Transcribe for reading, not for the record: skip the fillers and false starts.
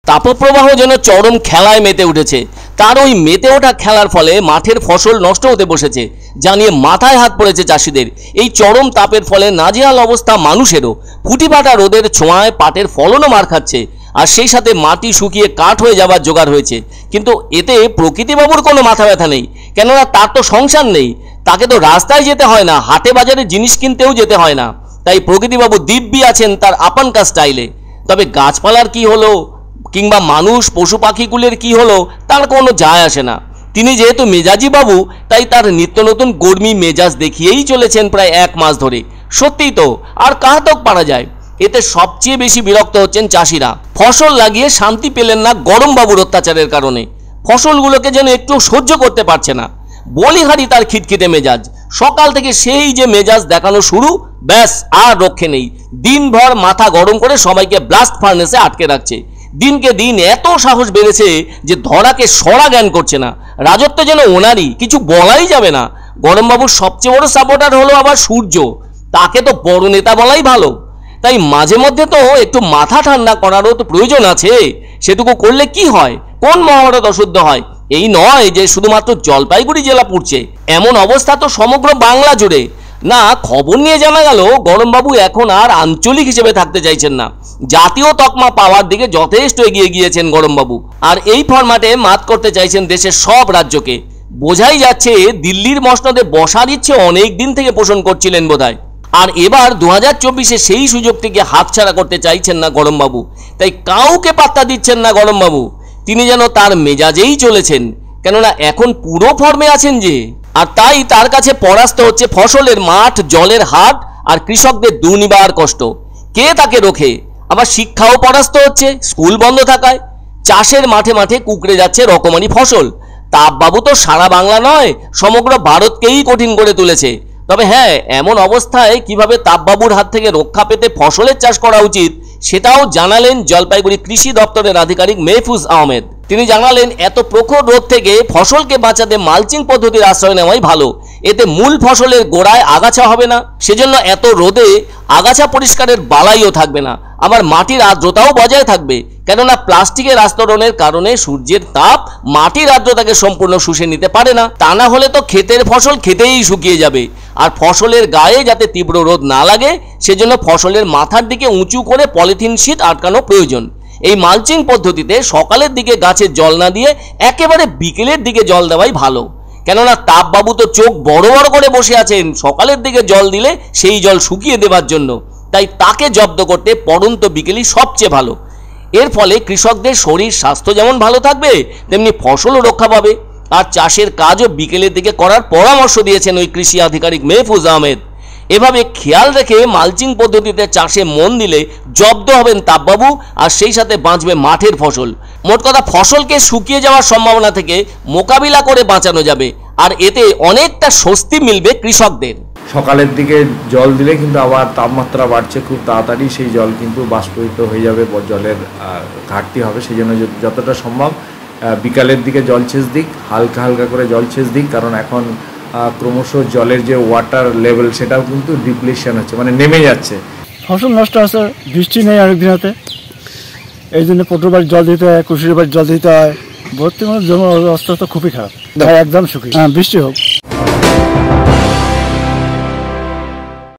তাপপ্রবাহ যেন চরম খেলায় মেতে উঠেছে। তার ওই মেতে ওঠা খেলার ফলে মাঠের ফসল নষ্ট হতে বসেছে, যা নিয়ে মাথায় হাত পড়েছে চাষিদের। এই চরম তাপের ফলে নাজেহাল অবস্থা মানুষেরও। ফুটিফাটা রোদের ছোঁয়ায় পাটের ফলনও মার খাচ্ছে, আর সেই সাথে মাটি শুকিয়ে কাঠ হয়ে যাবার জোগাড় হয়েছে। কিন্তু এতে প্রকৃতিবাবুর কোনো মাথা ব্যথা নেই, কেননা তার তো সংসার নেই। তাকে তো রাস্তায় যেতে হয় না, হাটে বাজারে জিনিস কিনতেও যেতে হয় না। তাই প্রকৃতিবাবু দিব্যি আছেন তার আপনকা স্টাইলে। তবে গাছপালার কি হলো কিংবা মানুষ পশু পাখিগুলোর কি হলো তার কোনো যায় আসে না। তিনি যেহেতু মেজাজি বাবু, তাই তার নিত্য নতুন গরমি মেজাজ দেখিয়েই চলেছেন প্রায় 1 মাস ধরে। সত্যিই তো, আর কাহাতক পারা যায়। এতে সবচেয়ে বেশি বিরক্ত হচ্ছেন চাষিরা। ফসল লাগিয়ে শান্তি পেলেন না গরম বাবুর অত্যাচারের কারণে। ফসলগুলোকে যেন একটু সহ্য করতে পারছে না। বলিহারি তার খিটখিটে মেজাজ। সকাল থেকে সেই যে মেজাজ দেখানো শুরু, ব্যাস আর রক্ষে নেই। দিনভর মাথা গরম করে সবাইকে ব্লাস্ট ফার্নেসে আটকে রাখছে। দিনকে দিন এত সাহস বেড়েছে যে ধরাকে সরা জ্ঞান করছে না। রাজত্ব যেন ওনারই, কিছু বলাই যাবে না। গরমবাবুর সবচেয়ে বড় সাপোর্টার হলো আবার সূর্য। তাকে তো বড় নেতা বলাই ভালো। তাই মাঝে মধ্যে তো একটু মাথা ঠান্ডা করারও তো প্রয়োজন আছে। সেটুকু করলে কি হয়? কোন মহাভারত অশুদ্ধ হয়? এই নয় যে শুধুমাত্র জলপাইগুড়ি জেলা পুড়ছে, এমন অবস্থা তো সমগ্র বাংলা জুড়ে। না, খবর নিয়ে জানা গেল গরমবাবু এখন আর আঞ্চলিক হিসেবে থাকতে চাইছেন না। জাতীয় তকমা পাওয়ার দিকে যথেষ্ট এগিয়ে গিয়েছেন গরমবাবু, আর এই ফরম্যাটে মাত করতে চাইছেন দেশের সব রাজ্যকে। বোঝাই যাচ্ছে দিল্লির মসনদে বসার ইচ্ছে অনেক দিন থেকে পোষণ করছিলেন বোধহয়। আর এবার 2024-এ সেই সুযোগ থেকে হাতছাড়া করতে চাইছেন না গরমবাবু। তাই কাউকে পাত্তা দিচ্ছেন না গরমবাবু। তিনি যেন তার মেজাজেই চলেছেন, কেননা এখন পুরো ফর্মে আছেন যে। আর তাই তার কাছে পরাস্ত হচ্ছে ফসলের মাঠ, জলের হাট আর কৃষকদের দুর্নিবার কষ্ট। কে তাকে রোখে? আবার শিক্ষাও পরাস্ত হচ্ছে স্কুল বন্ধ থাকায়। চাষের মাঠে মাঠে কুকড়ে যাচ্ছে রকমারি ফসল। তাপবাবু তো সারা বাংলা নয়, সমগ্র ভারতকেই কঠিন করে তুলেছে। তবে হ্যাঁ, এমন অবস্থায় কিভাবে তাপবাবুর হাত থেকে রক্ষা পেতে ফসলের চাষ করা উচিত সেটাও জানালেন জলপাইগুড়ি কৃষি দপ্তরের আধিকারিক মেহফুজ আহমেদ। তিনি জানালেন, এত প্রখর রোদ থেকে ফসলকে বাঁচাতে মালচিং পদ্ধতির আশ্রয় নেওয়াই ভালো। এতে মূল ফসলের গোড়ায় আগাছা হবে না, সেজন্য এত রোদে আগাছা পরিষ্কারের বালাইও থাকবে না। আবার মাটির আর্দ্রতাও বজায় থাকবে, কেননা প্লাস্টিকের আস্তরণের কারণে সূর্যের তাপ মাটির আর্দ্রতাকে সম্পূর্ণ শুষে নিতে পারে না। তা না হলে তো ক্ষেতের ফসল খেতেই শুকিয়ে যাবে। আর ফসলের গায়ে যাতে তীব্র রোদ না লাগে, সেজন্য ফসলের মাথার দিকে উঁচু করে পলিথিন শীট আটকানো প্রয়োজন। এই মালচিং পদ্ধতিতে সকালের দিকে গাছে জল না দিয়ে একেবারে বিকেলের দিকে জল দেওয়াই ভালো, কেননা তাপবাবু তো চোখ বড় বড় করে বসে আছেন সকালের দিকে জল দিলে সেই জল শুকিয়ে দেবার জন্য। তাই তাকে জব্দ করতে পড়ন্ত বিকেলই সবচেয়ে ভালো। এর ফলে কৃষকদের শরীর স্বাস্থ্য যেমন ভালো থাকবে, তেমনি ফসলও রক্ষা পাবে। আর চাষের কাজও বিকেলের দিকে করার পরামর্শ দিয়েছেন ওই কৃষি আধিকারিক মেহফুজ আহমেদ। এভাবে খেয়াল রেখে মালচিং পদ্ধতিতে চাষে মন দিলে জব্দ হবেন তাপবাবু, আর সেই সাথে বাঁচবে মাঠের ফসল। মোট কথা, ফসলকে শুকিয়ে যাওয়ার সম্ভাবনা থেকে মোকাবিলা করে বাঁচানো যাবে, আর এতে অনেকটা স্বস্তি মিলবে কৃষকদের। সকালের দিকে জল দিলে কিন্তু আবার তাপমাত্রা বাড়ছে, খুব তাড়াতাড়ি সেই জল কিন্তু বাষ্পীভূত হয়ে যাবে, জলের ঘাটতি হবে। সেই জন্য যতটা সম্ভব বিকালের দিকে জলসেচ দিক, হালকা হালকা করে জলসেচ দিক, কারণ এখন ক্রমশ জলের যে ওয়াটার লেভেল সেটাও কিন্তু ডিপ্লিশন হচ্ছে, মানে নেমে যাচ্ছে। ফসল নষ্ট হচ্ছে, বৃষ্টি নেই অনেক দিন হতে, এই জন্য পটল বাড়ি জল দিতে হয়, কুশির বাড়ি জল দিতে হয়। বর্তমানে জমির অবস্থা তো খুবই খারাপ, একদম শুকিয়ে। হ্যাঁ, বৃষ্টি হোক।